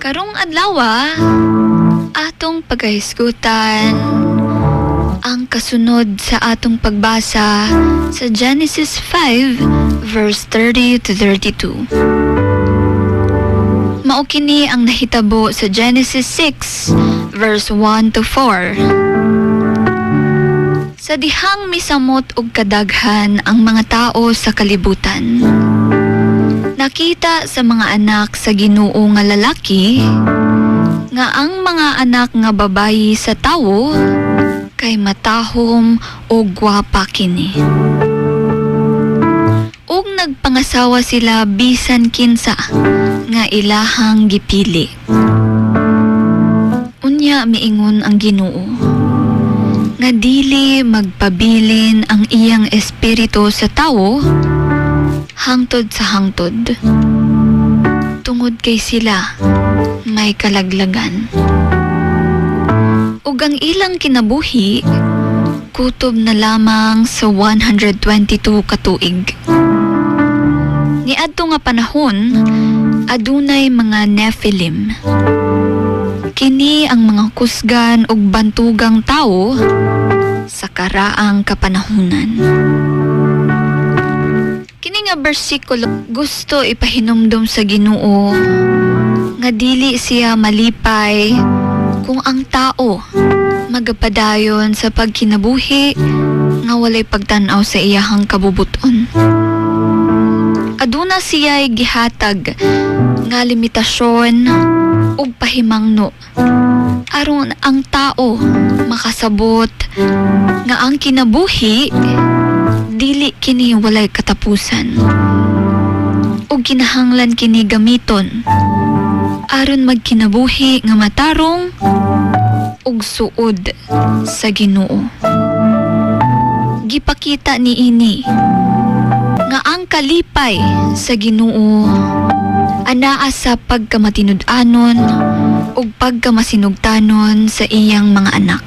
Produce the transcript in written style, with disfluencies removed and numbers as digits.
Karong adlaw atong pagahisgutan ang kasunod sa atong pagbasa sa Genesis 5 verse 30 to 32. Mao kini ang nahitabo sa Genesis 6 verse 1 to 4. Sa dihang misamot og kadaghan ang mga tao sa kalibutan, nakita sa mga anak sa Ginoo nga lalaki nga ang mga anak nga babayi sa tawo kay matahom o gwapa kini. Ug nagpangasawa sila bisan kinsa nga ilahang gipili. Unya miingon ang Ginoo nga dili magpabilin ang iyang espiritu sa tawo hangtod sa hangtod, tungod kay sila may kalaglagan. Ug ang ilang kinabuhi kutob na lamang sa 122 katuig. Niadto nga panahon adunay mga Nephilim. Kini ang mga kusgan ug bantugang tawo sa karaang kapanahunan. Kini nga bersikulo gusto ipahinumdum sa Ginoo nga dili siya malipay kung ang tao magapadayon sa pagkinabuhi nga walay pagtan-aw sa iyahang kabubuton. Aduna siya'y gihatag nga limitasyon ug pahimangno aron ang tao makasabot nga ang kinabuhi dili kini walay katapusan ug kinahanglan kini gamiton aron magkinabuhi nga matarong ug suod sa Ginoo. Gipakita niini nga ang kalipay sa Ginoo anaa sa pagkamatinud-anon ug pagkamasinugtanon sa iyang mga anak.